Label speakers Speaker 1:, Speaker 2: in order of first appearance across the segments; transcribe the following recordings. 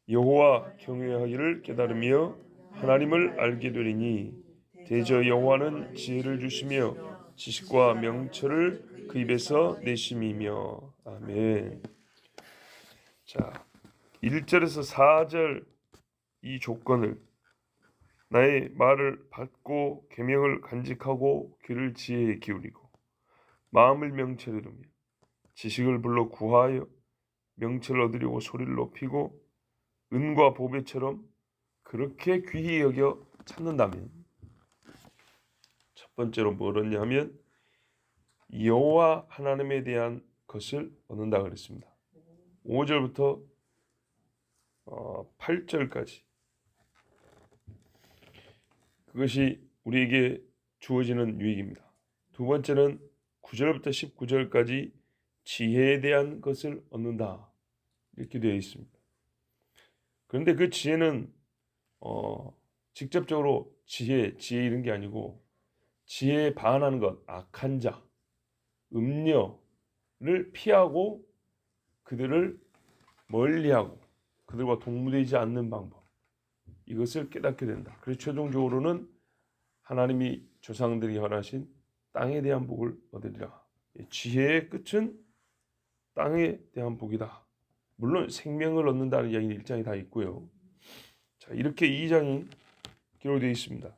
Speaker 1: 여호와 경외하기를 깨달으며 하나님을 알게 되리니 대저 여호와는 지혜를 주시며 지식과 명철을 그 입에서 내심이며. 아멘. 자, 1절에서 4절 이 조건을 나의 말을 받고 계명을 간직하고 귀를 지혜에 기울이고 마음을 명철에 두며 지식을 불러 구하여 명철을 얻으려고 소리를 높이고 은과 보배처럼 그렇게 귀히 여겨 찾는다면, 첫 번째로 뭘 얻냐면 여호와 하나님에 대한 것을 얻는다 그랬습니다. 5절부터 8절까지 그것이 우리에게 주어지는 유익입니다. 두 번째는 9절부터 19절까지 지혜에 대한 것을 얻는다 이렇게 되어 있습니다. 그런데 그 지혜는 직접적으로 지혜 이런 게 아니고 지혜에 반하는 것, 악한 자, 음녀를 피하고 그들을 멀리하고 그들과 동무되지 않는 방법, 이것을 깨닫게 된다. 그래서 최종적으로는 하나님이 조상들이 허락하신 땅에 대한 복을 얻으리라. 지혜의 끝은 땅에 대한 복이다. 물론 생명을 얻는다는 이야기는 1장에 다 있고요. 자, 이렇게 2장이 기록되어 있습니다.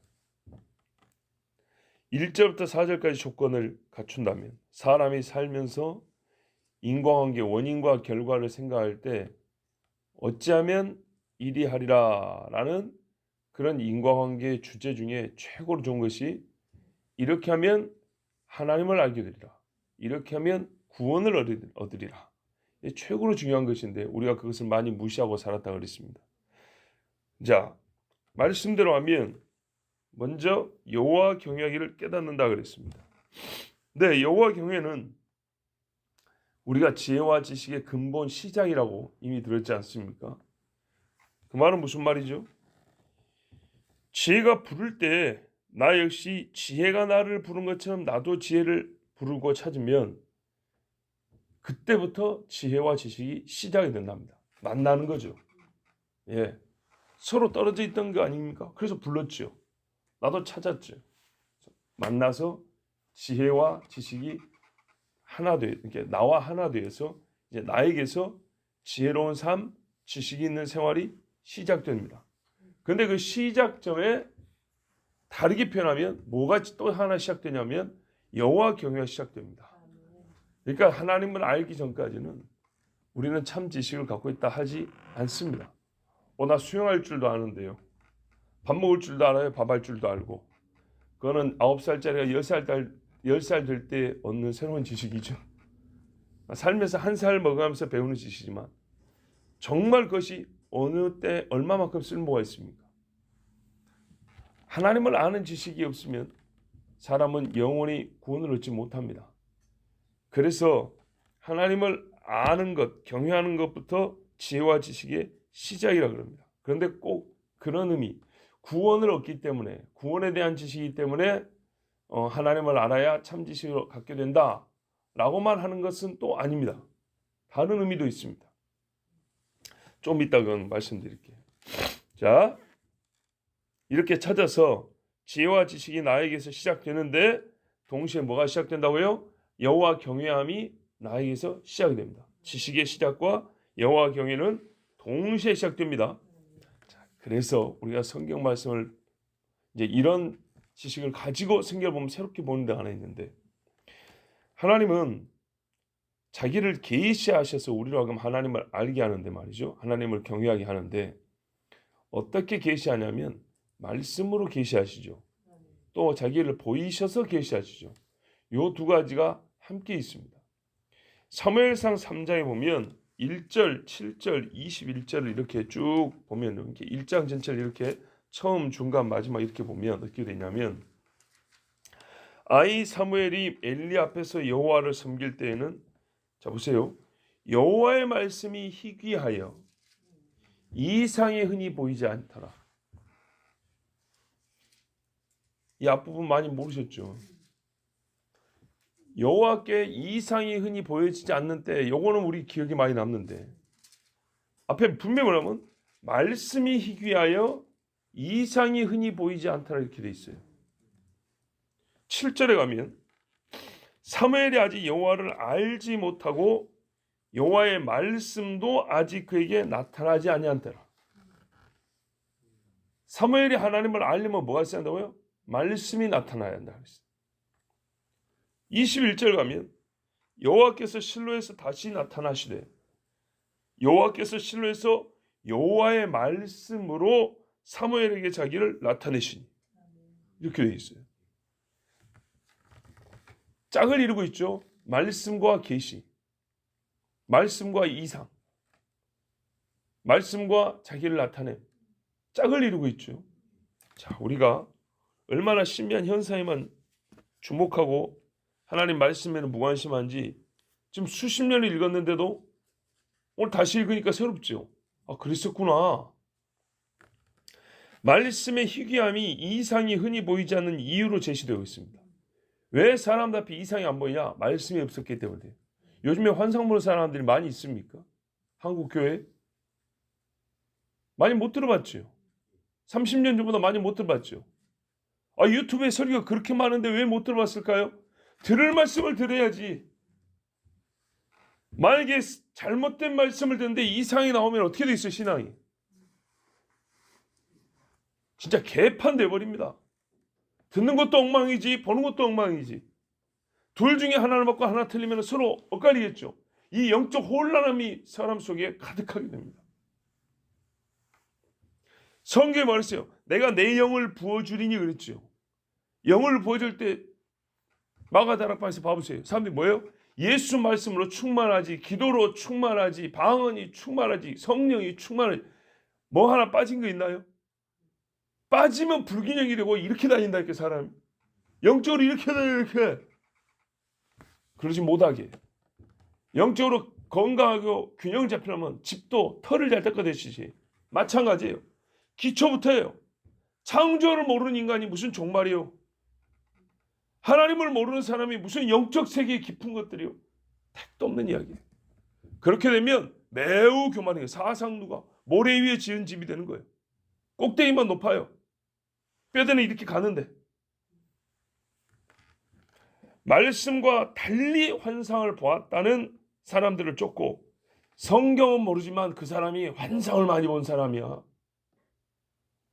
Speaker 1: 1절부터 4절까지 조건을 갖춘다면 사람이 살면서 인과관계, 원인과 결과를 생각할 때 어찌하면 이리 하리라 라는 그런 인과관계의 주제 중에 최고로 좋은 것이 이렇게 하면 하나님을 알게 되리라, 이렇게 하면 구원을 얻으리라. 최고로 중요한 것인데 우리가 그것을 많이 무시하고 살았다 그랬습니다. 자, 말씀대로 하면 먼저 여호와 경외하기를 깨닫는다 그랬습니다. 네, 여호와 경외는 우리가 지혜와 지식의 근본 시작이라고 이미 들었지 않습니까? 그 말은 무슨 말이죠? 지혜가 부를 때 나 역시 지혜가 나를 부른 것처럼 나도 지혜를 부르고 찾으면 그때부터 지혜와 지식이 시작이 된답니다. 만나는 거죠. 예, 서로 떨어져 있던 거 아닙니까? 그래서 불렀죠. 나도 찾았죠. 만나서 지혜와 지식이 하나 돼, 이렇게 나와 하나 되어서 이제 나에게서 지혜로운 삶, 지식이 있는 생활이 시작됩니다. 그런데 그 시작점에 다르게 표현하면 뭐가 또 하나 시작되냐면 여호와 경외가 시작됩니다. 그러니까 하나님을 알기 전까지는 우리는 참 지식을 갖고 있다 하지 않습니다. 나 수영할 줄도 아는데요. 밥 먹을 줄도 알아요. 밥 할 줄도 알고. 그거는 9살짜리가 10살 될 때 얻는 새로운 지식이죠. 살면서 한 살 먹으면서 배우는 지식이지만 정말 그것이 어느 때 얼마만큼 쓸모가 있습니까? 하나님을 아는 지식이 없으면 사람은 영원히 구원을 얻지 못합니다. 그래서 하나님을 아는 것, 경외하는 것부터 지혜와 지식의 시작이라 그럽니다. 그런데 꼭 그런 의미, 구원을 얻기 때문에, 구원에 대한 지식이기 때문에 하나님을 알아야 참 지식을 갖게 된다 라고만 하는 것은 또 아닙니다. 다른 의미도 있습니다. 좀 이따 그건 말씀드릴게요. 자, 이렇게 찾아서 지혜와 지식이 나에게서 시작되는데 동시에 뭐가 시작된다고요? 여호와 경외함이 나에게서 시작이 됩니다. 지식의 시작과 여호와 경외는 동시에 시작됩니다. 자, 그래서 우리가 성경 말씀을 이제 이런 지식을 가지고 성경을 보면 새롭게 보는 데 하나 있는데, 하나님은 자기를 계시하셔서 우리로 하여금 하나님을 알게 하는데 말이죠. 하나님을 경외하게 하는데 어떻게 계시하냐면 말씀으로 계시하시죠. 또 자기를 보이셔서 계시하시죠. 요 두 가지가 함께 있습니다. 사무엘상 3장에 보면 1절, 7절, 21절을 이렇게 쭉 보면 이렇게 1장 전체를 이렇게 처음, 중간, 마지막 이렇게 보면 어떻게 되냐면 아이 사무엘이 엘리 앞에서 여호와를 섬길 때에는, 자 보세요, 여호와의 말씀이 희귀하여 이상에 흔히 보이지 않더라. 이 앞부분 많이 모르셨죠? 여호와께 이상이 흔히 보여지지 않는 때, 요거는 우리 기억에 많이 남는데 앞에 분명히 뭐냐면 말씀이 희귀하여 이상이 흔히 보이지 않더라 이렇게 돼 있어요. 7절에 가면 사무엘이 아직 여호와를 알지 못하고 여호와의 말씀도 아직 그에게 나타나지 아니한더라. 사무엘이 하나님을 알려면 뭐가 있어야 한다고요? 말씀이 나타나야 한다. 21절 가면 여호와께서 실로에서 다시 나타나시되 여호와께서 실로에서 여호와의 말씀으로 사무엘에게 자기를 나타내시니 이렇게 되어 있어요. 짝을 이루고 있죠. 말씀과 계시, 말씀과 이상, 말씀과 자기를 나타냄, 짝을 이루고 있죠. 자, 우리가 얼마나 신비한 현상에만 주목하고 하나님 말씀에는 무관심한지 지금 수십 년을 읽었는데도 오늘 다시 읽으니까 새롭죠. 아, 그랬었구나. 말씀의 희귀함이 이상이 흔히 보이지 않는 이유로 제시되어 있습니다. 왜 사람들 앞에 이상이 안 보이냐? 말씀이 없었기 때문에. 요즘에 환상 보는 사람들이 많이 있습니까? 한국 교회? 많이 못 들어봤죠. 30년 전보다 많이 못 들어봤죠. 아, 유튜브에 설교가 그렇게 많은데 왜 못 들어봤을까요? 들을 말씀을 들어야지. 만약에 잘못된 말씀을 듣는데 이상이 나오면 어떻게 돼 있어요, 신앙이? 진짜 개판 돼버립니다. 듣는 것도 엉망이지 보는 것도 엉망이지. 둘 중에 하나를 먹고 하나 틀리면 서로 엇갈리겠죠. 이 영적 혼란함이 사람 속에 가득하게 됩니다. 성경에 말했어요. 내가 내 영을 부어주리니 그랬죠. 영을 부어줄 때 마가다락방에서 봐보세요. 사람들이 뭐예요? 예수 말씀으로 충만하지, 기도로 충만하지, 방언이 충만하지, 성령이 충만하지. 뭐 하나 빠진 거 있나요? 빠지면 불균형이 되고 이렇게 다닌다니까 사람. 영적으로 이렇게 다녀 이렇게. 그러지 못하게. 영적으로 건강하고 균형 잡히려면 집도 털을 잘 닦아내시지. 마찬가지예요. 기초부터예요. 창조를 모르는 인간이 무슨 종말이요? 하나님을 모르는 사람이 무슨 영적 세계에 깊은 것들이요? 택도 없는 이야기예요. 그렇게 되면 매우 교만해요. 사상누가 모래 위에 지은 집이 되는 거예요. 꼭대기만 높아요. 뼈대는 이렇게 가는데. 말씀과 달리 환상을 보았다는 사람들을 쫓고 성경은 모르지만 그 사람이 환상을 많이 본 사람이야.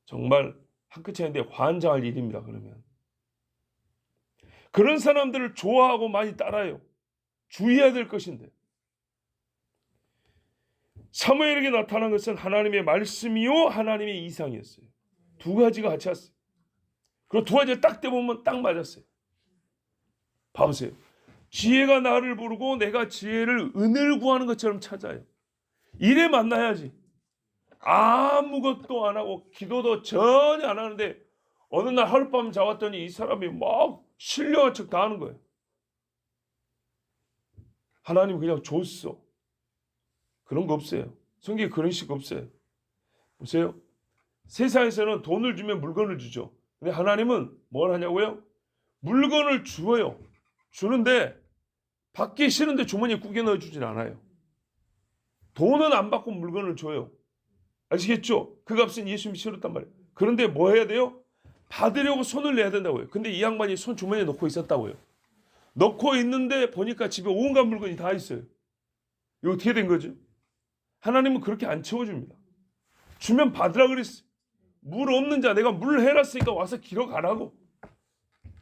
Speaker 1: 정말 한 끗 차이인데 환장할 일입니다. 그러면 그런 사람들을 좋아하고 많이 따라요. 주의해야 될 것인데 사무엘에게 나타난 것은 하나님의 말씀이요 하나님의 이상이었어요. 두 가지가 같이 왔어요. 그리고 두 가지가 딱 떼보면 딱 맞았어요. 봐보세요. 지혜가 나를 부르고 내가 지혜를 은혜를 구하는 것처럼 찾아요. 이래 만나야지. 아무것도 안 하고 기도도 전혀 안 하는데 어느 날 하룻밤 자왔더니 이 사람이 막 신령한 척 다 하는 거예요. 하나님 그냥 줬어. 그런 거 없어요. 성경에 그런 식 없어요. 보세요. 세상에서는 돈을 주면 물건을 주죠. 근데 하나님은 뭘 하냐고요? 물건을 주어요. 주는데 받기 싫은데 주머니에 구겨 넣어주진 않아요. 돈은 안 받고 물건을 줘요. 아시겠죠? 그 값은 예수님이 치렀단 말이에요. 그런데 뭐 해야 돼요? 받으려고 손을 내야 된다고요. 근데 이 양반이 손 주머니에 넣고 있었다고요. 넣고 있는데 보니까 집에 온갖 물건이 다 있어요. 이거 어떻게 된 거죠? 하나님은 그렇게 안 채워줍니다. 주면 받으라 그랬어요. 물 없는 자 내가 물 해놨으니까 와서 길어가라고.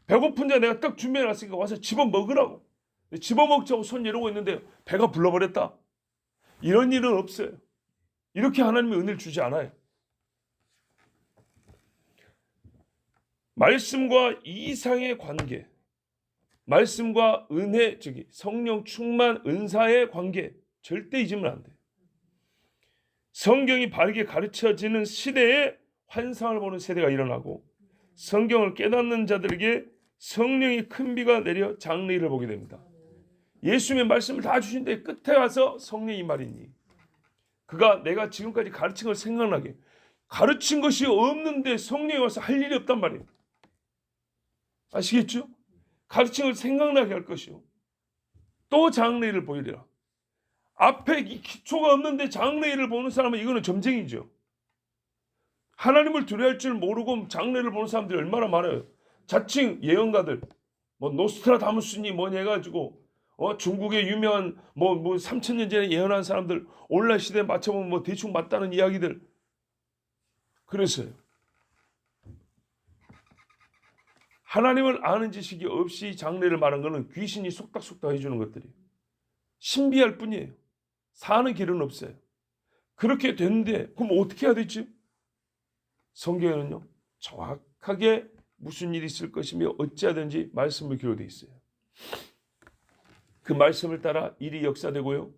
Speaker 1: 배고픈 자 내가 딱 준비해놨으니까 와서 집어먹으라고. 집어먹자고 손 이러고 있는데 배가 불러버렸다. 이런 일은 없어요. 이렇게 하나님이 은혜를 주지 않아요. 말씀과 이상의 관계, 말씀과 은혜, 즉 성령 충만 은사의 관계 절대 잊으면 안 돼요. 성경이 바르게 가르쳐지는 시대에 환상을 보는 세대가 일어나고 성경을 깨닫는 자들에게 성령의 큰 비가 내려 장래일을 보게 됩니다. 예수님의 말씀을 다 주신데 끝에 가서 성령이 말이니 그가 내가 지금까지 가르친 걸 생각나게 가르친 것이 없는데 성령이 와서 할 일이 없단 말이에요. 아시겠죠? 가르친 걸 생각나게 할 것이요. 또 장래일을 보이리라. 앞에 이 기초가 없는데 장래일을 보는 사람은 이거는 점쟁이죠. 하나님을 두려워할 줄 모르고 장래를 보는 사람들이 얼마나 많아요. 자칭 예언가들, 뭐 노스트라다무스니 뭐니 해가지고 중국의 유명한 뭐 3000년 전에 예언한 사람들 오늘날 시대에 맞춰보면 뭐 대충 맞다는 이야기들. 그랬어요. 하나님을 아는 지식이 없이 장래를 말한 것은 귀신이 속닥속닥 해주는 것들이에요. 신비할 뿐이에요. 사는 길은 없어요. 그렇게 됐는데 그럼 어떻게 해야 되지? 성경에는요 정확하게 무슨 일이 있을 것이며 어찌해야 되는지 말씀을 기록되어 있어요. 그 말씀을 따라 일이 역사되고요.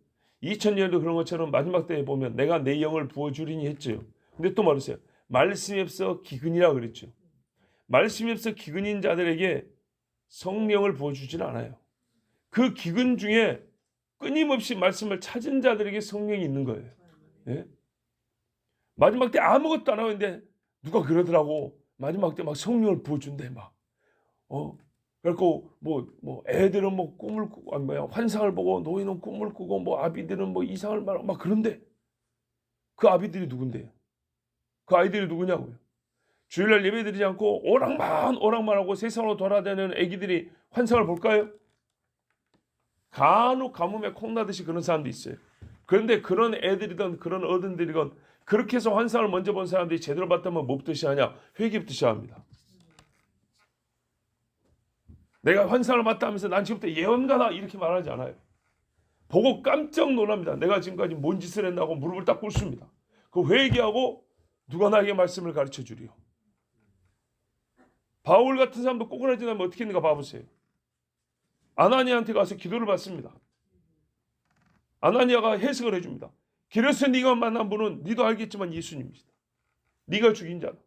Speaker 1: 2000년도 그런 것처럼 마지막 때에 보면 내가 내 영을 부어주리니 했죠. 근데 또 말했어요. 말씀이 없어 기근이라 그랬죠. 말씀이 없어 기근인 자들에게 성령을 부어주지는 않아요. 그 기근 중에 끊임없이 말씀을 찾은 자들에게 성령이 있는 거예요. 예? 마지막 때 아무것도 안 하고 있는데 누가 그러더라고. 마지막 때 막 성령을 부어준대 막. 그래갖고 뭐 애들은 뭐 꿈을 꾸고 환상을 보고 노인은 꿈을 꾸고 뭐 아비들은 뭐 이상을 말하고 막 그런데 그 아비들이 누군데요? 그 아이들이 누구냐고요? 주일날 예배 드리지 않고 오락만 하고 세상으로 돌아다니는 애기들이 환상을 볼까요? 간혹 가뭄에 콩나듯이 그런 사람도 있어요. 그런데 그런 애들이든 그런 어른들이건 그렇게 해서 환상을 먼저 본 사람들이 제대로 봤다면 뭐부터 시작하냐? 회개부터 시작합니다. 내가 환상을 봤다 하면서 난 지금부터 예언가다 이렇게 말하지 않아요. 보고 깜짝 놀랍니다. 내가 지금까지 뭔 짓을 했나고 무릎을 딱 꿇습니다. 그 회개하고 누가 나에게 말씀을 가르쳐 주리요. 바울 같은 사람도 꼬꾸라지나면 어떻게 했는가 봐보세요. 아나니아한테 가서 기도를 받습니다. 아나니아가 해석을 해줍니다. 길에서 네가 만난 분은 네도 알겠지만 예수님이시다. 네가 죽인 자다.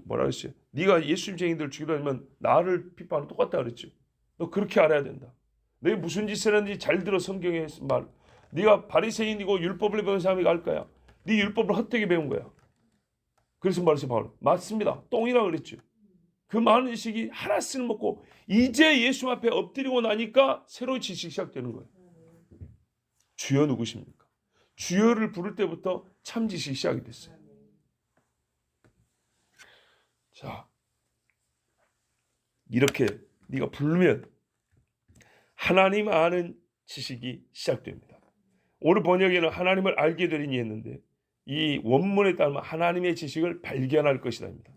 Speaker 1: 뭐라 그랬어요? 네가 예수님쟁이들 죽이려 하면 나를 핍박하는 똑같다 그랬죠. 너 그렇게 알아야 된다. 너희 무슨 짓을 했는지 잘 들어 성경에 말. 네가 바리새인이고 율법을 배운 사람이 갈 거야. 네 율법을 헛되게 배운 거야. 그래서 말했어요. 바울. 맞습니다. 똥이라 그랬죠. 그 많은 지식이 하나 쓸모없고 이제 예수 앞에 엎드리고 나니까 새로운 지식이 시작되는 거예요. 주여 누구십니까? 주여를 부를 때부터 참 지식이 시작이 됐어요. 자, 이렇게 네가 부르면 하나님 아는 지식이 시작됩니다. 오늘 번역에는 하나님을 알게 되리니 했는데 이 원문에 따르면 하나님의 지식을 발견할 것이다입니다.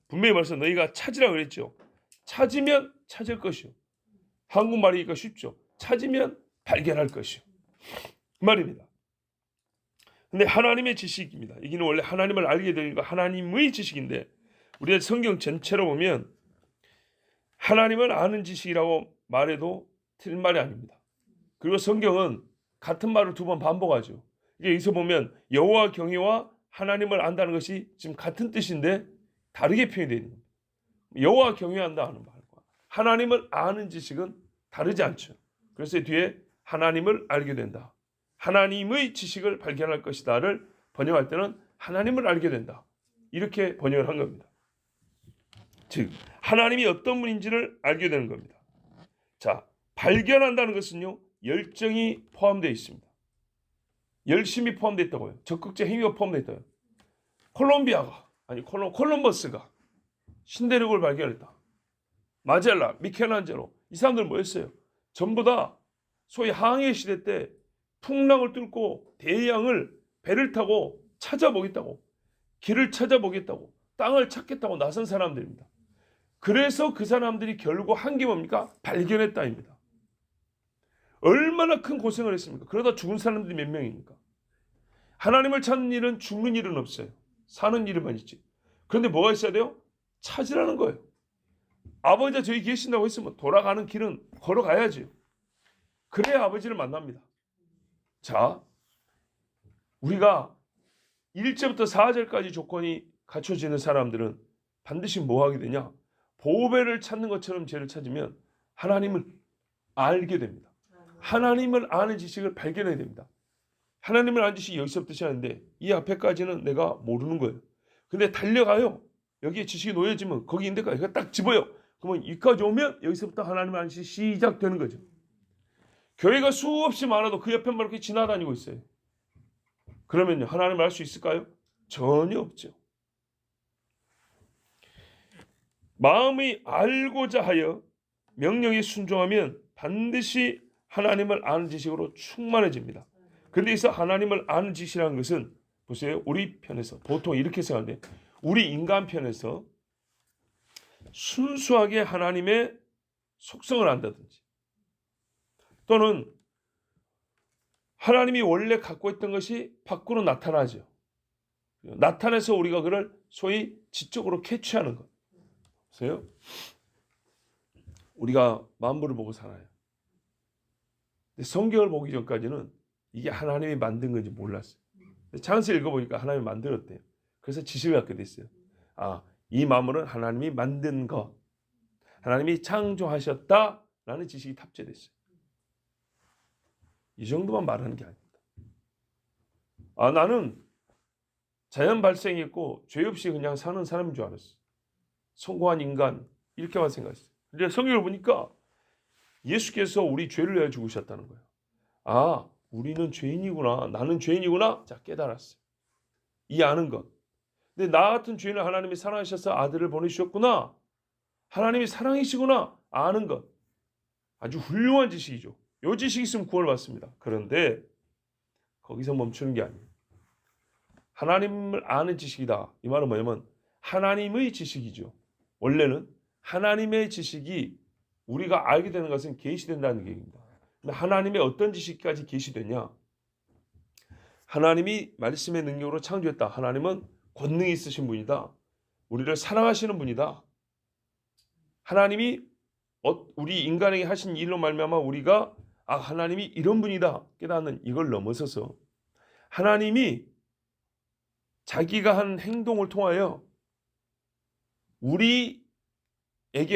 Speaker 1: 분명히 말해서 너희가 찾으라 그랬죠. 찾으면 찾을 것이요. 한국말이니까 쉽죠. 찾으면 발견할 것이요. 그 말입니다. 근데 하나님의 지식입니다. 이기는 원래 하나님을 알게 되는 거 하나님의 지식인데 우리가 성경 전체로 보면 하나님을 아는 지식이라고 말해도 틀린 말이 아닙니다. 그리고 성경은 같은 말을 두 번 반복하죠. 여기서 보면 여호와 경외와 하나님을 안다는 것이 지금 같은 뜻인데 다르게 표현되어 있는 겁니다. 여호와 경외한다 하는 말과 하나님을 아는 지식은 다르지 않죠. 그래서 뒤에 하나님을 알게 된다. 하나님의 지식을 발견할 것이다를 번역할 때는 하나님을 알게 된다. 이렇게 번역을 한 겁니다. 즉 하나님이 어떤 분인지를 알게 되는 겁니다. 자, 발견한다는 것은요. 열정이 포함되어 있습니다. 열심이 포함되어 있다고요. 적극적 행위가 포함되어 있다고요. 콜럼버스가 신대륙을 발견했다. 마젤란, 미켈란젤로 이 사람들 뭐였어요? 전부 다 소위 항해 시대 때 풍랑을 뚫고 대양을 배를 타고 찾아보겠다고 길을 찾아보겠다고 땅을 찾겠다고 나선 사람들입니다. 그래서 그 사람들이 결국 한 게 뭡니까? 발견했다입니다. 얼마나 큰 고생을 했습니까? 그러다 죽은 사람들이 몇 명입니까? 하나님을 찾는 일은 죽는 일은 없어요. 사는 일만 있지. 그런데 뭐가 있어야 돼요? 찾으라는 거예요. 아버지가 저기 계신다고 했으면 돌아가는 길은 걸어가야지. 그래야 아버지를 만납니다. 자, 우리가 1절부터 4절까지 조건이 갖춰지는 사람들은 반드시 뭐 하게 되냐? 보배를 찾는 것처럼 죄를 찾으면 하나님을 알게 됩니다. 하나님을 아는 지식을 발견해야 됩니다. 하나님을 아는 지식이 여기서부터 시작하는데 이 앞에까지는 내가 모르는 거예요. 근데 달려가요. 여기에 지식이 놓여지면 거기 있는 데까지 딱 집어요. 그러면 여기까지 오면 여기서부터 하나님을 아는 지식이 시작되는 거죠. 교회가 수없이 많아도 그 옆에만 이렇게 지나다니고 있어요. 그러면요 하나님을 알 수 있을까요? 전혀 없죠. 마음이 알고자 하여 명령에 순종하면 반드시 하나님을 아는 지식으로 충만해집니다. 그런데 여기서 하나님을 아는 지식이라는 것은 보세요. 우리 편에서 보통 이렇게 생각하는데 우리 인간 편에서 순수하게 하나님의 속성을 안다든지 또는 하나님이 원래 갖고 있던 것이 밖으로 나타나죠. 나타내서 우리가 그를 소위 지적으로 캐치하는 것. 보세요. 우리가 만물을 보고 살아요. 근데 성경을 보기 전까지는 이게 하나님이 만든 건지 몰랐어요. 창세기 읽어보니까 하나님이 만들었대요. 그래서 지식을 갖게 됐어요. 아, 이 만물은 하나님이 만든 것, 하나님이 창조하셨다라는 지식이 탑재됐어요. 이 정도만 말하는 게 아닙니다. 아, 나는 자연 발생했고 죄 없이 그냥 사는 사람인 줄 알았어. 성공한 인간 이렇게만 생각했어요. 근데 성경을 보니까 예수께서 우리 죄를 위하여 죽으셨다는 거예요. 아, 우리는 죄인이구나. 나는 죄인이구나. 자, 깨달았어요. 이 아는 것. 근데 나 같은 죄인을 하나님이 사랑하셔서 아들을 보내주셨구나. 하나님이 사랑이시구나. 아는 것. 아주 훌륭한 지식이죠. 이 지식이 있으면 구원을 받습니다. 그런데 거기서 멈추는 게 아니에요. 하나님을 아는 지식이다. 이 말은 뭐냐면 하나님의 지식이죠. 원래는 하나님의 지식이 우리가 알게 되는 것은 계시된다는 얘기입니다. 근데 하나님의 어떤 지식까지 계시되냐? 하나님이 말씀의 능력으로 창조했다. 하나님은 권능이 있으신 분이다. 우리를 사랑하시는 분이다. 하나님이 우리 인간에게 하신 일로 말미암아 우리가 아, 하나님이 이런 분이다 깨닫는 이걸 넘어서서 하나님이 자기가 한 행동을 통하여 우리에게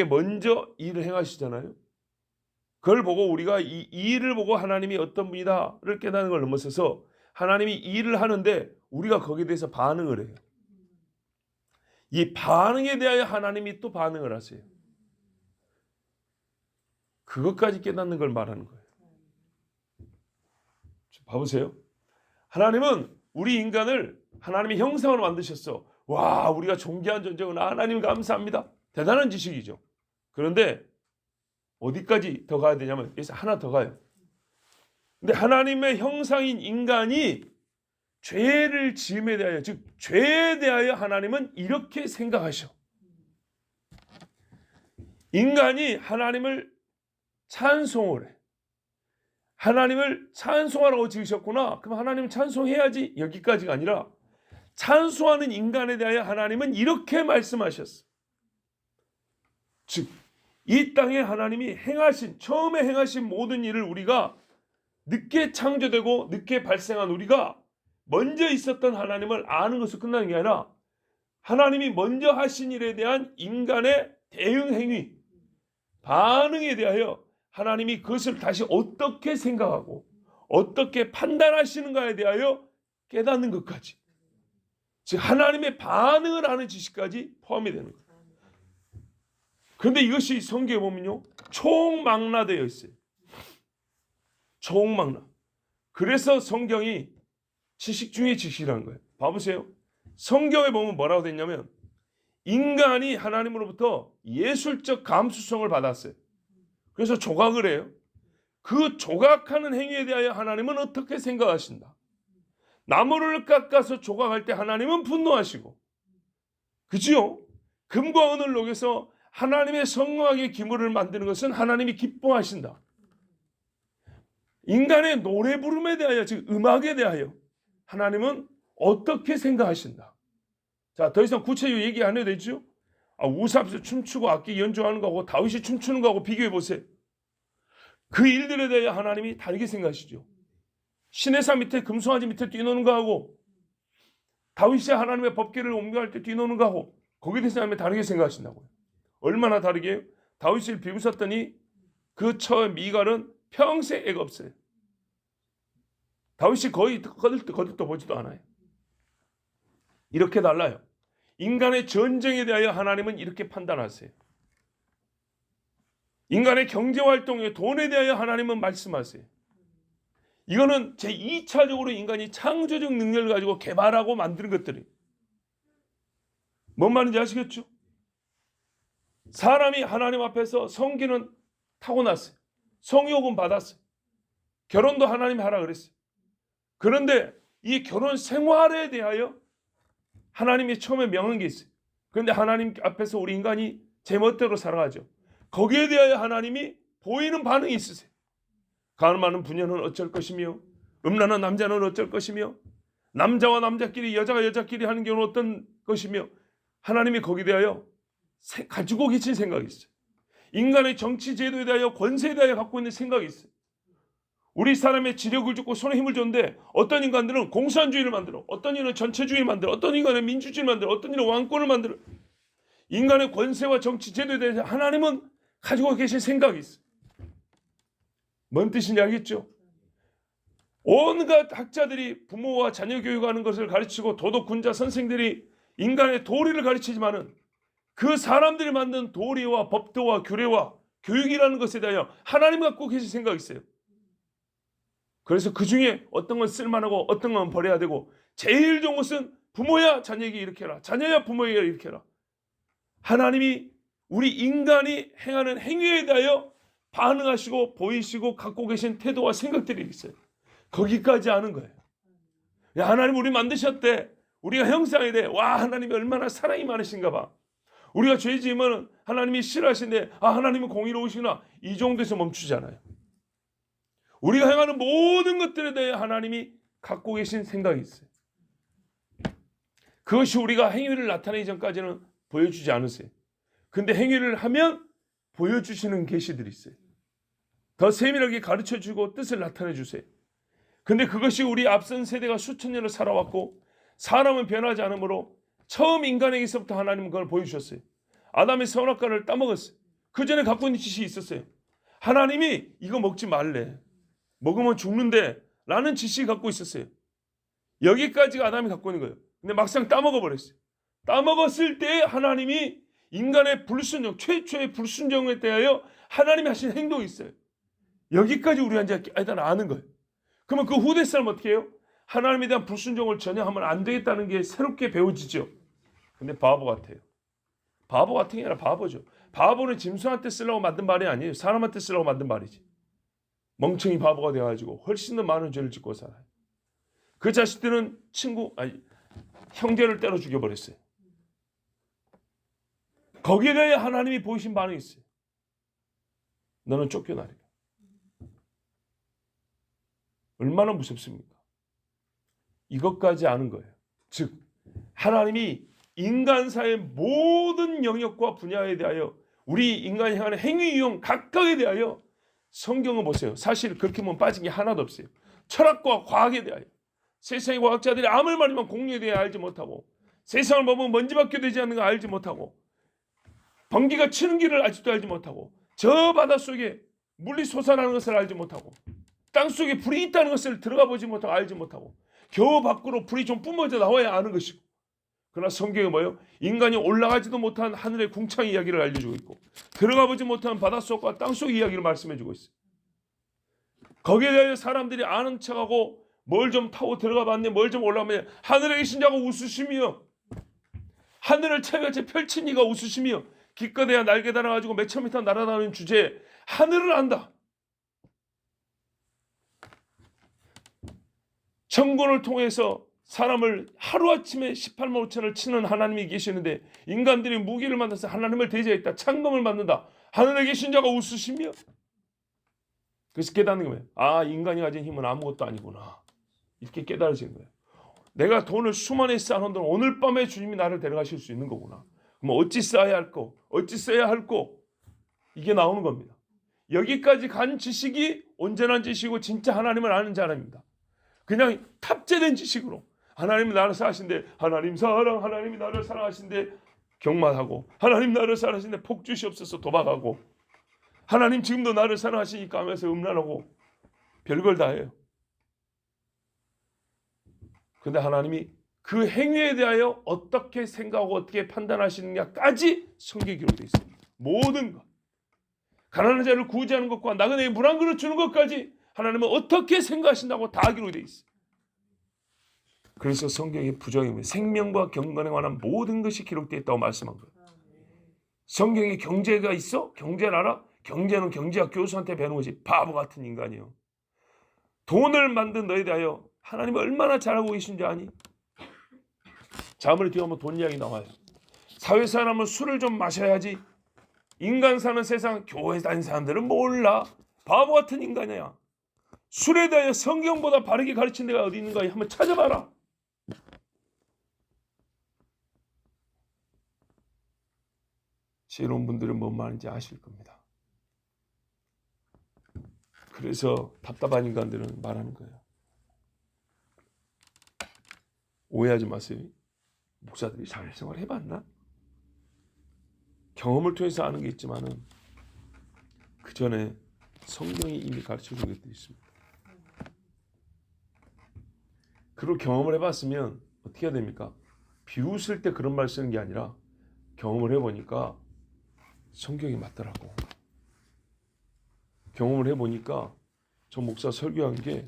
Speaker 1: 먼저 일을 행하시잖아요. 그걸 보고 우리가 이 일을 보고 하나님이 어떤 분이다를 깨닫는 걸 넘어서서 하나님이 일을 하는데 우리가 거기에 대해서 반응을 해요. 이 반응에 대하여 하나님이 또 반응을 하세요. 그것까지 깨닫는 걸 말하는 거예요. 봐보세요. 하나님은 우리 인간을 하나님의 형상으로 만드셨어. 와, 우리가 존귀한 존재구나. 하나님 감사합니다. 대단한 지식이죠. 그런데 어디까지 더 가야 되냐면 여기서 하나 더 가요. 근데 하나님의 형상인 인간이 죄를 지음에 대하여 즉 죄에 대하여 하나님은 이렇게 생각하셔. 인간이 하나님을 찬송을 해. 하나님을 찬송하라고 지으셨구나. 그럼 하나님 찬송해야지. 여기까지가 아니라 찬송하는 인간에 대하여 하나님은 이렇게 말씀하셨어. 즉 이 땅에 하나님이 처음에 행하신 모든 일을 우리가 늦게 창조되고 늦게 발생한 우리가 먼저 있었던 하나님을 아는 것으로 끝나는 게 아니라 하나님이 먼저 하신 일에 대한 인간의 대응 행위, 반응에 대하여 하나님이 그것을 다시 어떻게 생각하고 어떻게 판단하시는가에 대하여 깨닫는 것까지, 즉 하나님의 반응을 아는 지식까지 포함이 되는 거예요. 그런데 이것이 성경에 보면요 총망라되어 있어요. 총망라. 그래서 성경이 지식 중에 지식이라는 거예요. 봐보세요. 성경에 보면 뭐라고 됐냐면 인간이 하나님으로부터 예술적 감수성을 받았어요. 그래서 조각을 해요. 그 조각하는 행위에 대하여 하나님은 어떻게 생각하신다. 나무를 깎아서 조각할 때 하나님은 분노하시고, 그지요? 금과 은을 녹여서 하나님의 성막의 기물을 만드는 것은 하나님이 기뻐하신다. 인간의 노래 부름에 대하여, 즉 음악에 대하여 하나님은 어떻게 생각하신다. 자, 더 이상 구체적으로 얘기 안 해도 되죠? 우사 앞에서 춤추고 악기 연주하는 거하고 다윗이 춤추는 거하고 비교해 보세요. 그 일들에 대해 하나님이 다르게 생각하시죠. 시내산 밑에 금송아지 밑에 뛰노는 거하고 다윗이 하나님의 법궤를 옮겨갈 때 뛰노는 거하고 거기에 대해서 하나님이 다르게 생각하신다고요. 얼마나 다르게 해요? 다윗을 비웃었더니 그 처 미갈은 평생 애가 없어요. 다윗이 거의 거들떠 보지도 않아요. 이렇게 달라요. 인간의 전쟁에 대하여 하나님은 이렇게 판단하세요. 인간의 경제활동에 돈에 대하여 하나님은 말씀하세요. 이거는 제2차적으로 인간이 창조적 능력을 가지고 개발하고 만드는 것들이 뭔 말인지 아시겠죠? 사람이 하나님 앞에서 성기는 타고났어요. 성욕은 받았어요. 결혼도 하나님이 하라 그랬어요. 그런데 이 결혼 생활에 대하여 하나님이 처음에 명한 게 있어요. 그런데 하나님 앞에서 우리 인간이 제멋대로 살아가죠. 거기에 대하여 하나님이 보이는 반응이 있으세요. 가늠하는 부녀는 어쩔 것이며 음란한 남자는 어쩔 것이며 남자와 남자끼리 여자가 여자끼리 하는 경우는 어떤 것이며 하나님이 거기에 대하여 가지고 계신 생각이 있어요. 인간의 정치 제도에 대하여 권세에 대하여 갖고 있는 생각이 있어요. 우리 사람의 지력을 주고 손에 힘을 줬는데 어떤 인간들은 공산주의를 만들어, 어떤 이는 전체주의를 만들어, 어떤 인간은 민주주의를 만들어, 어떤 이는 왕권을 만들어. 인간의 권세와 정치 제도에 대해서 하나님은 가지고 계신 생각이 있어요. 뭔 뜻인지 알겠죠? 온갖 학자들이 부모와 자녀 교육하는 것을 가르치고 도덕 군자 선생들이 인간의 도리를 가르치지만은 그 사람들이 만든 도리와 법도와 규례와 교육이라는 것에 대하여 하나님 갖고 계신 생각이 있어요. 그래서 그 중에 어떤 건 쓸만하고 어떤 건 버려야 되고 제일 좋은 것은 부모야 자녀에게 이렇게 해라. 자녀야 부모에게 이렇게 해라. 하나님이 우리 인간이 행하는 행위에 대하여 반응하시고 보이시고 갖고 계신 태도와 생각들이 있어요. 거기까지 아는 거예요. 야, 하나님 우리 만드셨대. 우리가 형상이 돼. 와, 하나님이 얼마나 사랑이 많으신가 봐. 우리가 죄 지으면 하나님이 싫어하시는데 하나님은 공의로우시구나. 이 정도에서 멈추잖아요. 우리가 행하는 모든 것들에 대해 하나님이 갖고 계신 생각이 있어요. 그것이 우리가 행위를 나타내기 전까지는 보여주지 않으세요. 근데 행위를 하면 보여주시는 계시들이 있어요. 더 세밀하게 가르쳐주고 뜻을 나타내 주세요. 근데 그것이 우리 앞선 세대가 수천 년을 살아왔고 사람은 변하지 않으므로 처음 인간에게서부터 하나님은 그걸 보여주셨어요. 아담이 선악과를 따먹었어요. 그 전에 갖고 있는 지식이 있었어요. 하나님이 이거 먹지 말래. 먹으면 죽는데 라는 지식이 갖고 있었어요. 여기까지가 아담이 갖고 있는 거예요. 근데 막상 따먹어 버렸어요. 따먹었을 때 하나님이 인간의 불순종, 최초의 불순종에 대하여 하나님이 하신 행동이 있어요. 여기까지 우리가 이제 일단 아는 거예요. 그러면 그 후대 사람 어떻게 해요? 하나님에 대한 불순종을 전혀 하면 안 되겠다는 게 새롭게 배워지죠. 근데 바보 같아요. 바보 같은 게 아니라 바보죠. 바보는 짐승한테 쓰려고 만든 말이 아니에요. 사람한테 쓰려고 만든 말이지. 멍청이 바보가 되어가지고 훨씬 더 많은 죄를 짓고 살아요. 그 자식들은 형제를 때려 죽여버렸어요. 거기에 대해 하나님이 보이신 반응이 있어요. 너는 쫓겨나리라. 얼마나 무섭습니까? 이것까지 아는 거예요. 즉 하나님이 인간사의 모든 영역과 분야에 대하여 우리 인간이 행하는 행위 유형 각각에 대하여 성경을 보세요. 사실 그렇게 보면 빠진 게 하나도 없어요. 철학과 과학에 대하여 세상의 과학자들이 아무리 말이면 공유에 대해 알지 못하고 세상을 보면 먼지밖에 되지 않는 걸 알지 못하고 번개가 치는 길을 아직도 알지 못하고 저 바닷속에 물이 솟아나는 것을 알지 못하고 땅속에 불이 있다는 것을 들어가 보지 못하고 알지 못하고 겨우 밖으로 불이 좀 뿜어져 나와야 아는 것이고 그러나 성경이 뭐예요? 인간이 올라가지도 못한 하늘의 궁창 이야기를 알려주고 있고 들어가 보지 못한 바닷속과 땅속 이야기를 말씀해주고 있어요. 거기에 대하여 사람들이 아는 척하고 뭘 좀 타고 들어가 봤는데 뭘 좀 올라가면 하늘에 계신 자가 웃으시며 하늘을 채같이 펼친 이가 웃으시며 기껏해야 날개 달아가지고 몇천 미터 날아다니는 주제에 하늘을 안다. 정권을 통해서 사람을 하루아침에 18만 5천을 치는 하나님이 계시는데 인간들이 무기를 만들어서 하나님을 대제했다. 창검을 만든다. 하늘에 계신 자가 웃으시며 그래서 깨닫는 거예요. 아, 인간이 가진 힘은 아무것도 아니구나. 이렇게 깨달아지는 거예요. 내가 돈을 수많이 쌓아놓은 돈 오늘 밤에 주님이 나를 데려가실 수 있는 거구나. 그럼 어찌 써야 할 거, 어찌 써야 할 거 이게 나오는 겁니다. 여기까지 간 지식이 온전한 지식이고 진짜 하나님을 아는 사람입니다. 그냥 탑재된 지식으로 하나님이 나를 사랑하신데 하나님 사랑, 하나님이 나를 사랑하신데 경마하고 하나님 나를 사랑하신데 복 주시옵소서 도박하고 하나님 지금도 나를 사랑하시니까 하면서 음란하고 별걸 다 해요. 그런데 하나님이 그 행위에 대하여 어떻게 생각하고 어떻게 판단하시느냐까지 성경에 기록되어 있습니다. 모든 것. 가난한 자를 구제하는 것과 나그네에게 물 한 그릇 주는 것까지 하나님은 어떻게 생각하신다고 다 기록되어 있어요. 그래서 성경의 부정입니다. 생명과 경건에 관한 모든 것이 기록되어 있다고 말씀한 거예요. 성경에 경제가 있어? 경제를 알아? 경제는 경제학 교수한테 배우는 거지. 바보 같은 인간이요. 돈을 만든 너에 대하여 하나님이 얼마나 잘 알고 계신지 아니? 자문에 뒤에 돈 이야기 나와요. 사회 사람은 술을 좀 마셔야지. 인간 사는 세상 교회 다니는 사람들은 몰라. 바보 같은 인간이야. 술에 대하여 성경보다 바르게 가르친 데가 어디 있는가 한번 찾아봐라. 지혜로운 분들은 뭔 말인지 아실 겁니다. 그래서 답답한 인간들은 말하는 거예요. 오해하지 마세요. 목사들이 사회생활 해봤나? 경험을 통해서 아는 게 있지만은 그 전에 성경이 이미 가르쳐준 것도 있습니다. 그리고 경험을 해봤으면 어떻게 해야 됩니까? 비웃을 때 그런 말 쓰는 게 아니라 경험을 해보니까 성경이 맞더라고. 경험을 해보니까 저 목사 설교한 게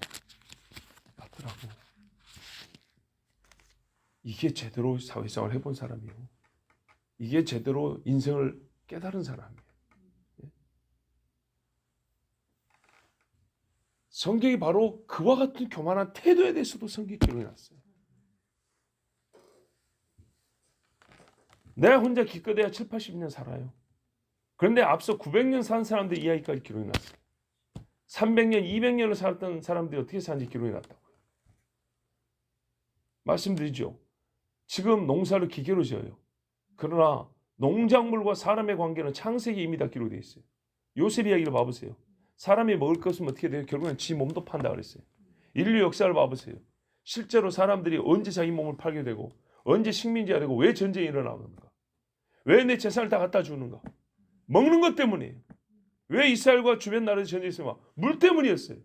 Speaker 1: 맞더라고. 이게 제대로 사회생활 해본 사람이에요. 이게 제대로 인생을 깨달은 사람이에요. 성경이 바로 그와 같은 교만한 태도에 대해서도 성경이 기록해놨어요. 내가 혼자 기껏해야 7, 80년 살아요. 그런데 앞서 900년 산 사람들 이야기까지 기록해놨어요. 300년, 200년을 살았던 사람들이 어떻게 사는지 기록해놨다고요. 말씀드리죠. 지금 농사를 기계로 지어요. 그러나 농작물과 사람의 관계는 창세기 이미 다 기록되어 있어요. 요셉 이야기를 봐보세요. 사람이 먹을 것은 어떻게 돼요? 결국엔 지 몸도 판다 그랬어요. 인류 역사를 봐보세요. 실제로 사람들이 언제 자기 몸을 팔게 되고 언제 식민지가 되고 왜 전쟁이 일어나는가? 왜 내 재산을 다 갖다 주는가? 먹는 것 때문이에요. 왜 이스라엘과 주변 나라에서 전쟁이 있었는가? 물 때문이었어요.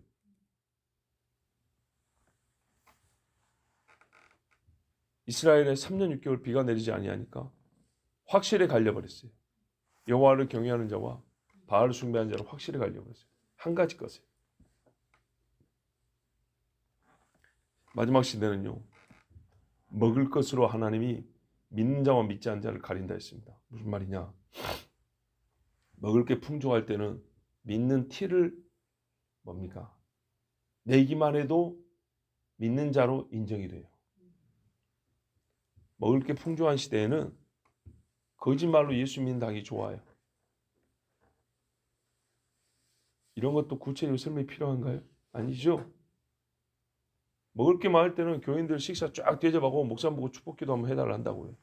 Speaker 1: 이스라엘에 3년 6개월 비가 내리지 아니하니까 확실히 갈려버렸어요. 여호와를 경외하는 자와 바알을 숭배하는 자를 확실히 갈려버렸어요. 한 가지 것을. 마지막 시대는요. 먹을 것으로 하나님이 믿는 자와 믿지 않는 자를 가린다 했습니다. 무슨 말이냐? 먹을 게 풍족할 때는 믿는 티를 뭡니까? 내기만 해도 믿는 자로 인정이 돼요. 먹을 게 풍족한 시대에는 거짓말로 예수 믿는다기 좋아요. 이런 것도 구체적으로 설명이 필요한가요? 아니죠. 먹을 게 많을 때는 교인들 식사 쫙 대접하고 목사 보고 축복기도 한번 해달라 한다고요.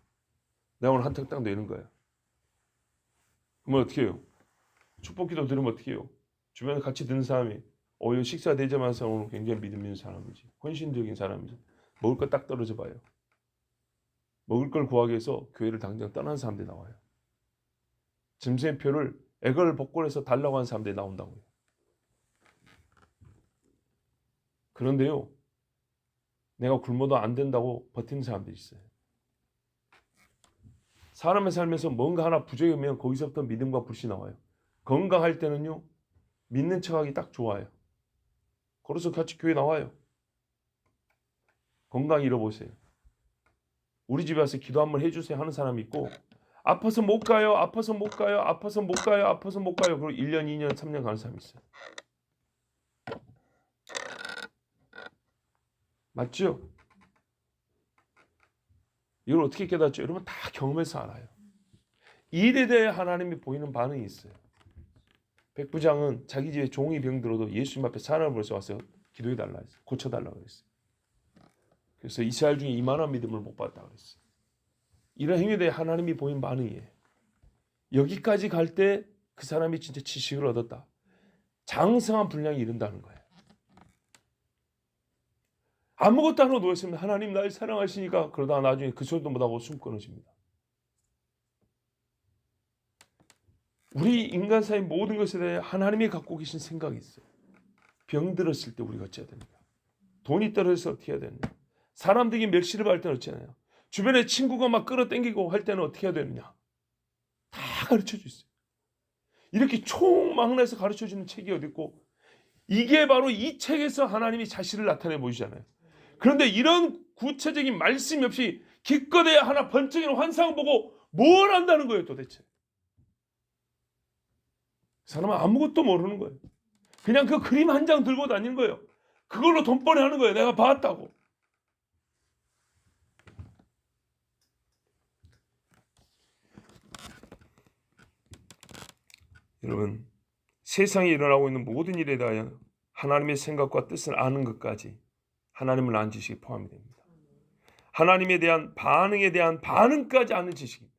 Speaker 1: 내가 오늘 한턱 딱 내는 거야. 그러면 어떻게 해요? 축복기도 들으면 어떻게 해요? 주변에 같이 듣는 사람이 이 식사 대접하는 사람은 굉장히 믿음 있는 사람이지. 헌신적인 사람이지. 먹을 거 딱 떨어져 봐요. 먹을 걸 구하기 위해서 교회를 당장 떠난 사람들이 나와요. 짐승표를 애걸복걸해서 달라고 하는 사람들이 나온다고요. 그런데요. 내가 굶어도 안 된다고 버티는 사람들이 있어요. 사람의 삶에서 뭔가 하나 부족이 오면 거기서부터 믿음과 불신이 나와요. 건강할 때는요. 믿는 척하기 딱 좋아요. 그래서 같이 교회 나와요. 건강 잃어보세요. 우리 집에 와서 기도 한번 해주세요 하는 사람이 있고 아파서 못 가요. 아파서 못 가요. 아파서 못 가요. 아파서 못 가요. 그리고 1년, 2년, 3년 가는 사람이 있어요. 맞죠? 이걸 어떻게 깨닫죠? 여러분 다 경험해서 알아요. 일에 대해 하나님이 보이는 반응이 있어요. 백부장은 자기 집에 종이 병들어도 예수님 앞에 사람을 벌써 와서 기도해달라 했어요. 고쳐달라고 그랬어요. 그래서 이스라엘 중에 이만한 믿음을 못 받았다고 그랬어요. 이런 행위에 대해 하나님이 보인 반응이에요. 여기까지 갈 때 그 사람이 진짜 지식을 얻었다. 장성한 분량이 이른다는 거예요. 아무것도 안 하고 누워있으면 하나님 날 사랑하시니까 그러다가 나중에 그 소리도 못하고 숨 끊어집니다. 우리 인간사의 모든 것에 대해 하나님이 갖고 계신 생각이 있어요. 병들었을 때 우리가 어찌해야 됩니까? 돈이 떨어져서 어떻게 해야 되느냐? 사람들이 멸시를 받을 때는 어찌해야 되냐? 주변에 친구가 막 끌어당기고 할 때는 어떻게 해야 되느냐? 다 가르쳐주 있어요. 이렇게 총망라해서 가르쳐주는 책이 어디 있고 이게 바로 이 책에서 하나님이 자신을 나타내 보이잖아요. 그런데 이런 구체적인 말씀이 없이 기껏해야 하나 번쩍이는 환상을 보고 뭘 안다는 거예요 도대체. 사람은 아무것도 모르는 거예요. 그냥 그 그림 한 장 들고 다니는 거예요. 그걸로 돈벌이 하는 거예요. 내가 봤다고. 여러분, 세상에 일어나고 있는 모든 일에 대하여 하나님의 생각과 뜻을 아는 것까지 하나님을 아는 지식이 포함이 됩니다. 하나님에 대한 반응에 대한 반응까지 아는 지식입니다.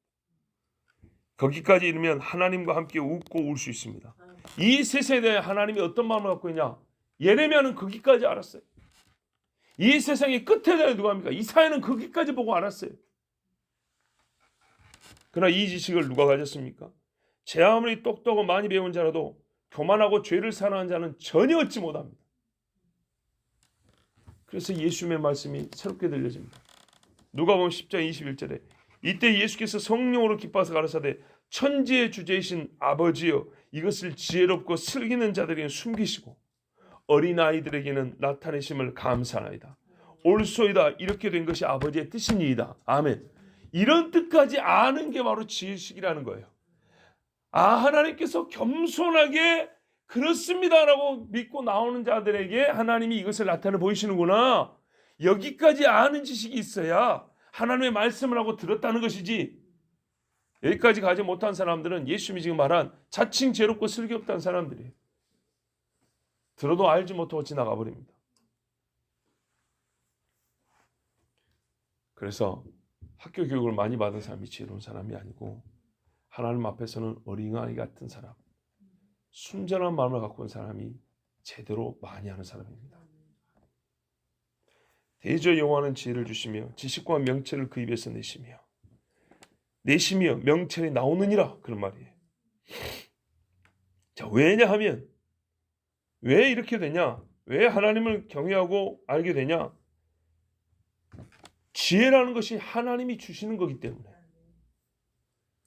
Speaker 1: 거기까지 이르면 하나님과 함께 웃고 울 수 있습니다. 이 세상에 대해 하나님이 어떤 마음을 갖고 있냐? 예레미야는 거기까지 알았어요. 이 세상의 끝에 대해 누가 합니까? 이사야는 거기까지 보고 알았어요. 그러나 이 지식을 누가 가졌습니까? 제 아무리 똑똑하고 많이 배운 자라도 교만하고 죄를 사랑하는 자는 전혀 얻지 못합니다. 그래서 예수님의 말씀이 새롭게 들려집니다. 누가복음 10장 21절에 이때 예수께서 성령으로 기뻐서 가라사대 천지의 주제이신 아버지여 이것을 지혜롭고 슬기는 자들에게는 숨기시고 어린아이들에게는 나타내심을 감사하나이다. 옳소이다. 이렇게 된 것이 아버지의 뜻이니이다. 아멘. 이런 뜻까지 아는 게 바로 지식이라는 거예요. 하나님께서 겸손하게 그렇습니다라고 믿고 나오는 자들에게 하나님이 이것을 나타내 보이시는구나. 여기까지 아는 지식이 있어야 하나님의 말씀을 하고 들었다는 것이지, 여기까지 가지 못한 사람들은 예수님이 지금 말한 자칭 죄롭고 슬기 없다는 사람들이에요. 들어도 알지 못하고 지나가 버립니다. 그래서 학교 교육을 많이 받은 사람이 지혜로운 사람이 아니고 하나님 앞에서는 어린아이 같은 사람, 순전한 마음을 갖고 온 사람이 제대로 많이 하는 사람입니다. 대저 여호와는 지혜를 주시며 지식과 명철을 그 입에서 내시며 명철이 나오느니라, 그런 말이에요. 자, 왜냐하면 왜 이렇게 되냐? 왜 하나님을 경외하고 알게 되냐? 지혜라는 것이 하나님이 주시는 거기 때문에.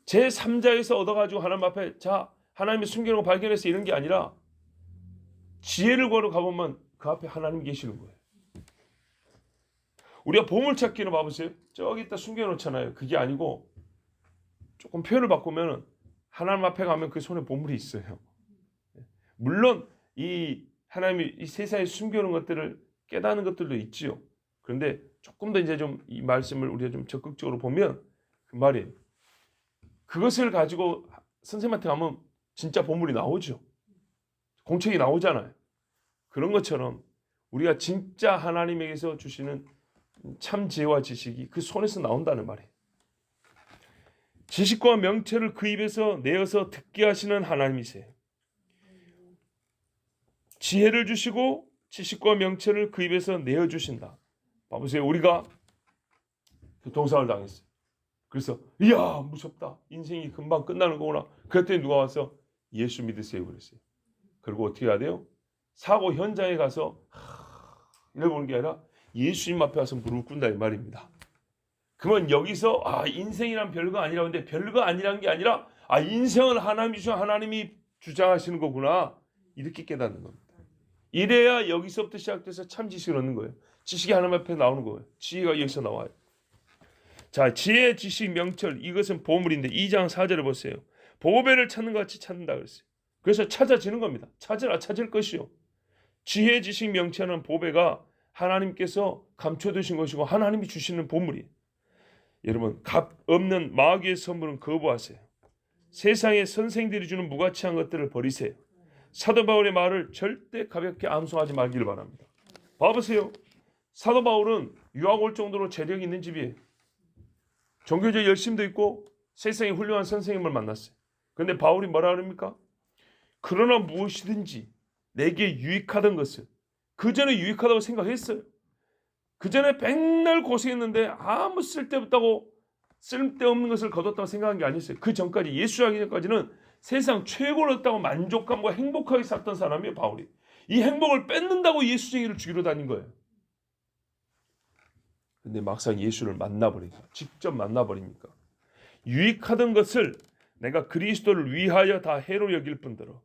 Speaker 1: 제3자에서 얻어가지고 하나님 앞에 자 하나님이 숨겨놓은 거 발견해서 이런 게 아니라 지혜를 구하러 가보면 그 앞에 하나님이 계시는 거예요. 우리가 보물찾기는 봐보세요. 저기 있다 숨겨놓잖아요. 그게 아니고 조금 표현을 바꾸면 하나님 앞에 가면 그 손에 보물이 있어요. 물론 이 하나님이 이 세상에 숨겨놓은 것들을 깨닫는 것들도 있지요. 그런데 조금 더 이제 좀 이 말씀을 우리가 좀 적극적으로 보면 그 말이에요. 그것을 가지고 선생님한테 가면 진짜 보물이 나오죠. 공책이 나오잖아요. 그런 것처럼 우리가 진짜 하나님에게서 주시는 참 지혜와 지식이 그 손에서 나온다는 말이에요. 지식과 명철을 그 입에서 내어서 듣게 하시는 하나님이세요. 지혜를 주시고 지식과 명철을 그 입에서 내어주신다. 봐보세요. 우리가 교통사고를 당했어요. 그래서 이야 무섭다. 인생이 금방 끝나는 거구나. 그랬더니 누가 와서 예수 믿으세요 그랬어요. 그리고 어떻게 해야 돼요? 사고 현장에 가서 이러고 오는 게 아니라 예수님 앞에 와서 무릎 꿇는다 이 말입니다. 그러면 여기서 인생이란 별거 아니라, 근데 별거 아니란 게 아니라 인생은 하나님이 주장하시는 거구나, 이렇게 깨닫는 겁니다. 이래야 여기서부터 시작돼서 참 지식을 얻는 거예요. 지식이 하나님 앞에 나오는 거예요. 지혜가 여기서 나와요. 자, 지혜, 지식, 명철, 이것은 보물인데 2장 4절을 보세요. 보배를 찾는 것 같이 찾는다 그랬어요. 그래서 찾아지는 겁니다. 찾으라 찾을 것이요. 지혜, 지식, 명철은 보배가 하나님께서 감춰두신 것이고 하나님이 주시는 보물이에요. 여러분, 값 없는 마귀의 선물은 거부하세요. 세상의 선생들이 주는 무가치한 것들을 버리세요. 사도 바울의 말을 절대 가볍게 암송하지 말기를 바랍니다. 봐보세요. 사도 바울은 유학 올 정도로 재력이 있는 집이에요. 종교적 열심도 있고 세상에 훌륭한 선생님을 만났어요. 그런데 바울이 뭐라 그럽니까? 그러나 무엇이든지 내게 유익하던 것을, 그 전에 유익하다고 생각했어요. 그 전에 백날 고생했는데 아무 쓸데없는 것을 거뒀다고 생각한 게 아니었어요. 그 전까지, 예수 하기 전까지는 세상 최고를 얻었다고 만족감과 행복하게 살던 사람이에요, 바울이. 이 행복을 뺏는다고 예수쟁이를 죽이러 다닌 거예요. 근데 막상 예수를 만나버리니까, 직접 만나버리니까 유익하던 것을 내가 그리스도를 위하여 다 해로 여길 뿐더러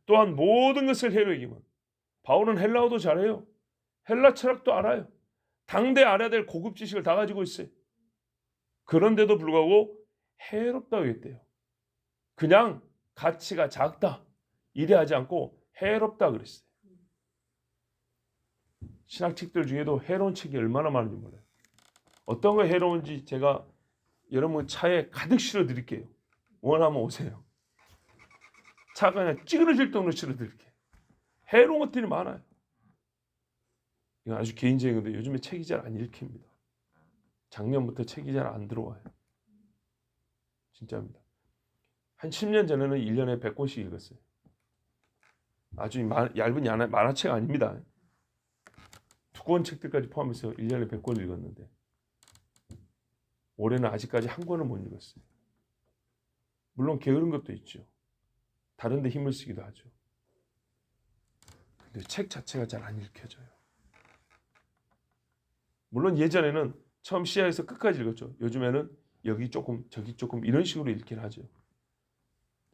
Speaker 1: 또한 모든 것을 해로 여기면, 바울은 헬라어도 잘해요. 헬라 철학도 알아요. 당대 알아야 될 고급 지식을 다 가지고 있어요. 그런데도 불구하고 해롭다고 했대요. 그냥 가치가 작다 이래 하지 않고 해롭다 그랬어요. 신학책들 중에도 해로운 책이 얼마나 많은지 몰라요. 어떤 거 해로운지 제가 여러분 차에 가득 실어 드릴게요. 원하면 오세요. 차가 그냥 찌그러질 정도로 실어 드릴게요. 해로운 것들이 많아요. 이건 아주 개인적인 건데 요즘에 책이 잘 안 읽힙니다. 작년부터 책이 잘 안 들어와요. 진짜입니다. 한 10년 전에는 1년에 100권씩 읽었어요. 아주 얇은 만화책 아닙니다. 두꺼운 책들까지 포함해서 1년에 100권 읽었는데 올해는 아직까지 한 권을 못 읽었어요. 물론 게으른 것도 있죠. 다른 데 힘을 쓰기도 하죠. 근데 책 자체가 잘 안 읽혀져요. 물론 예전에는 처음 시작해서 끝까지 읽었죠. 요즘에는 여기 조금 저기 조금 이런 식으로 읽긴 하죠.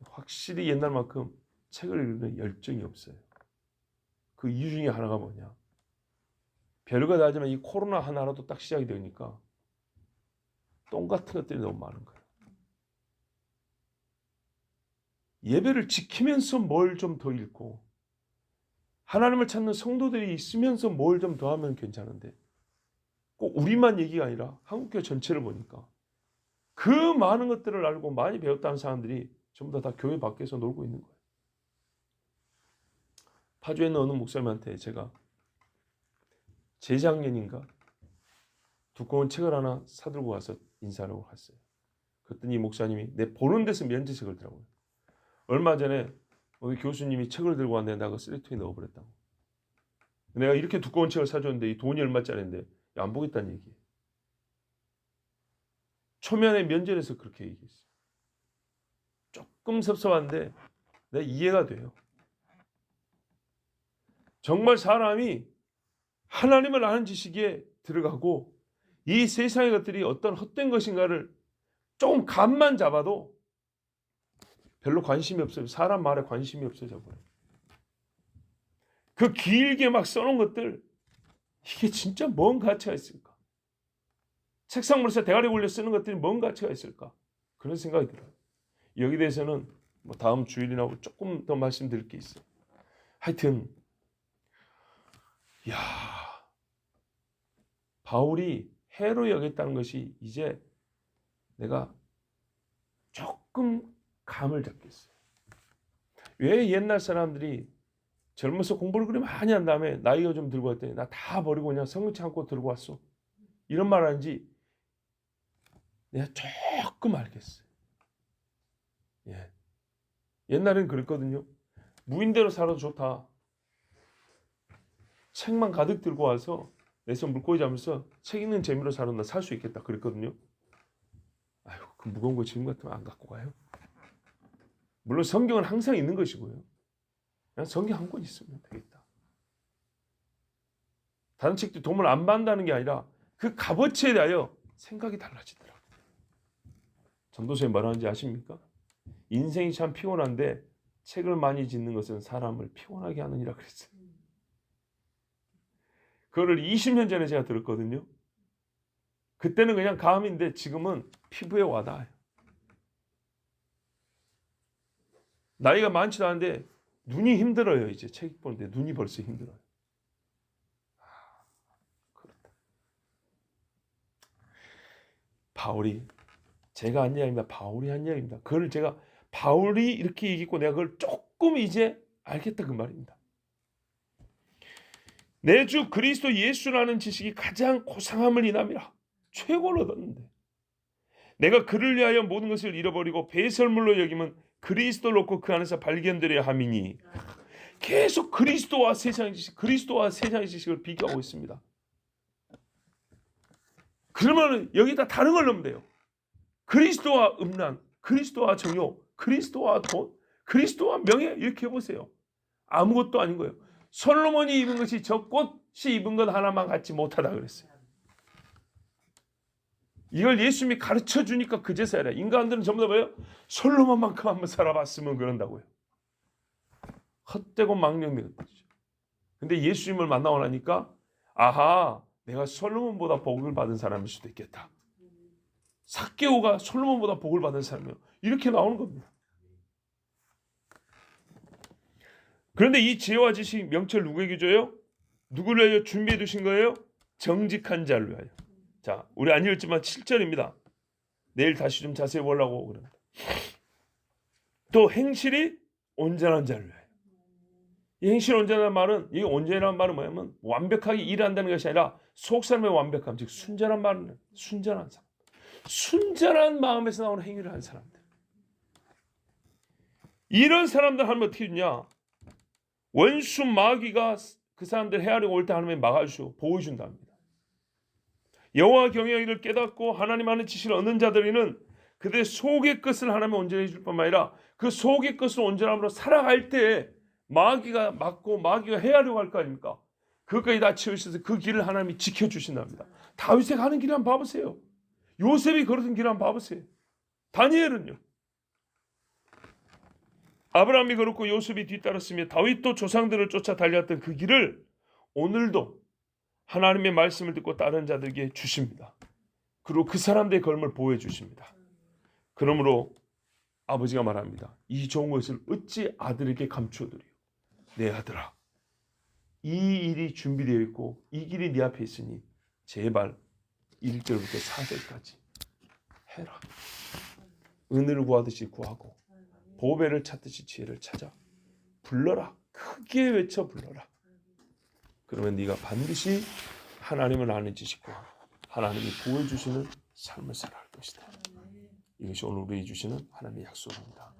Speaker 1: 확실히 옛날만큼 책을 읽는 열정이 없어요. 그 이유 중에 하나가 뭐냐. 별거 다 하지만 이 코로나 하나라도 딱 시작이 되니까 똥 같은 것들이 너무 많은 거예요. 예배를 지키면서 뭘 좀 더 읽고 하나님을 찾는 성도들이 있으면서 뭘 좀 더 하면 괜찮은데 꼭 우리만 얘기가 아니라 한국교회 전체를 보니까 그 많은 것들을 알고 많이 배웠다는 사람들이 전부 다 교회 밖에서 놀고 있는 거예요. 파주에 있는 어느 목사님한테 제가 재작년인가 두꺼운 책을 하나 사들고 와서 인사하고 갔어요. 그랬더니 목사님이 내 보는 데서 면제책 걸더라고요. 얼마 전에 우리 교수님이 책을 들고 왔는데 나 그 쓰레기통에 넣어버렸다고. 내가 이렇게 두꺼운 책을 사줬는데 이 돈이 얼마짜리인데 안 보겠다는 얘기예요. 초면에 면전에서 그렇게 얘기했어요. 조금 섭섭한데 내가 이해가 돼요. 정말 사람이 하나님을 아는 지식에 들어가고 이 세상의 것들이 어떤 헛된 것인가를 조금 감만 잡아도 별로 관심이 없어요. 사람 말에 관심이 없어져 버려요. 그 길게 막 써놓은 것들 이게 진짜 뭔 가치가 있을까? 책상물에서 대가리 굴려 쓰는 것들이 뭔 가치가 있을까? 그런 생각이 들어요. 여기 대해서는 뭐 다음 주일이나 조금 더 말씀드릴 게 있어요. 하여튼 바울이 해로 여겼다는 것이 이제 내가 조금 감을 잡겠어요. 왜 옛날 사람들이 젊어서 공부를 그렇게 많이 한 다음에 나이가 좀 들고 왔더니 나 다 버리고 그냥 성경책 한 권 들고 왔어. 이런 말 하는지 내가 조금 알겠어요. 예. 옛날엔 그랬거든요. 무인대로 살아도 좋다. 책만 가득 들고 와서 내 손 물고기 잡으면서 책 읽는 재미로 살아도 살 수 있겠다 그랬거든요. 아유, 그 무거운 거 지금 같으면 안 갖고 가요. 물론 성경은 항상 있는 것이고요. 그냥 성경 한 권 있으면 되겠다. 다른 책도 도움을 안 받는다는 게 아니라 그 값어치에 대하여 생각이 달라지더라고요. 전도서에 뭐라 하는지 아십니까? 인생이 참 피곤한데 책을 많이 짓는 것은 사람을 피곤하게 하느니라 그랬어요. 그거를 20년 전에 제가 들었거든요. 그때는 그냥 감인데 지금은 피부에 와닿아요. 나이가 많지도 않은데 눈이 힘들어요. 이제 책 보는데 눈이 벌써 힘들어요. 그렇다. 바울이 제가 한 이야기입니다. 바울이 한 이야기입니다. 그걸 제가 바울이 이렇게 얘기했고 내가 그걸 조금 이제 알겠다 그 말입니다. 내 주 그리스도 예수라는 지식이 가장 고상함을 인함이라 최고를 얻었는데 내가 그를 위하여 모든 것을 잃어버리고 배설물로 여기면 그리스도를 얻고 그 안에서 발견되려 함이니 계속 그리스도와 세상의 지식, 그리스도와 세상의 지식을 비교하고 있습니다. 그러면 여기다 다른 걸 넣으면 돼요. 그리스도와 음란, 그리스도와 정욕, 그리스도와 돈, 그리스도와 명예 이렇게 해보세요. 아무것도 아닌 거예요. 솔로몬이 입은 것이 저 꽃이 입은 것 하나만 갖지 못하다 그랬어요. 이걸 예수님이 가르쳐 주니까 그제서야 해. 인간들은 전부 다 뭐예요? 솔로몬만큼 한번 살아봤으면 그런다고요. 헛되고 망령된 것이죠. 근데 예수님을 만나고 나니까 아하, 내가 솔로몬보다 복을 받은 사람일 수도 있겠다. 삭개오가 솔로몬보다 복을 받은 사람이요. 이렇게 나오는 겁니다. 그런데 이 지혜와 지식 명철 누구에게 줘요? 누구를 위하여 준비해 두신 거예요? 정직한 자를 위하여. 자, 우리 안 읽었지만 7절입니다. 내일 다시 좀 자세히 보려고 그럽니다. 또 행실이 온전한 자를 위하여. 이 행실 온전한 말은, 이 온전한 말은 뭐냐면 완벽하게 일한다는 것이 아니라 속 사람의 완벽함, 즉 순전한 말은 순전한 사람. 순전한 마음에서 나오는 행위를 하는 사람들. 이런 사람들 하면 어떻게 되냐? 원수 마귀가 그 사람들 헤아리고 올 때 하나님이 막아주시고 보호해준다 합니다. 여호와 경외하기를 깨닫고 하나님 아는 지식을 얻는 자들이는 그들의 속의 것을 하나님이 온전히 해줄 뿐만 아니라 그 속의 것을 온전함으로 살아갈 때 마귀가 막고 마귀가 헤아려고 할 거 아닙니까? 그것까지 다 채우셔서 그 길을 하나님이 지켜주신답니다. 다윗이 가는 길 한번 봐보세요. 요셉이 걸었던 길 한번 봐보세요. 다니엘은요. 아브라함이 걸었고 요셉이 뒤따랐으며 다윗도 조상들을 쫓아 달렸던 그 길을 오늘도 하나님의 말씀을 듣고 따르는 자들에게 주십니다. 그리고 그 사람들의 걸음을 보호해 주십니다. 그러므로 아버지가 말합니다. 이 좋은 것을 어찌 아들에게 감추어드리오. 내 아들아, 이 일이 준비되어 있고 이 길이 네 앞에 있으니 제발 1절부터 4절까지 해라. 은혜를 구하듯이 구하고 보배를 찾듯이 지혜를 찾아 불러라. 크게 외쳐 불러라. 그러면 네가 반드시 하나님을 아는 지식과 하나님이 보여주시는 삶을 살아갈 것이다. 이것이 오늘 우리에게 주시는 하나님의 약속입니다.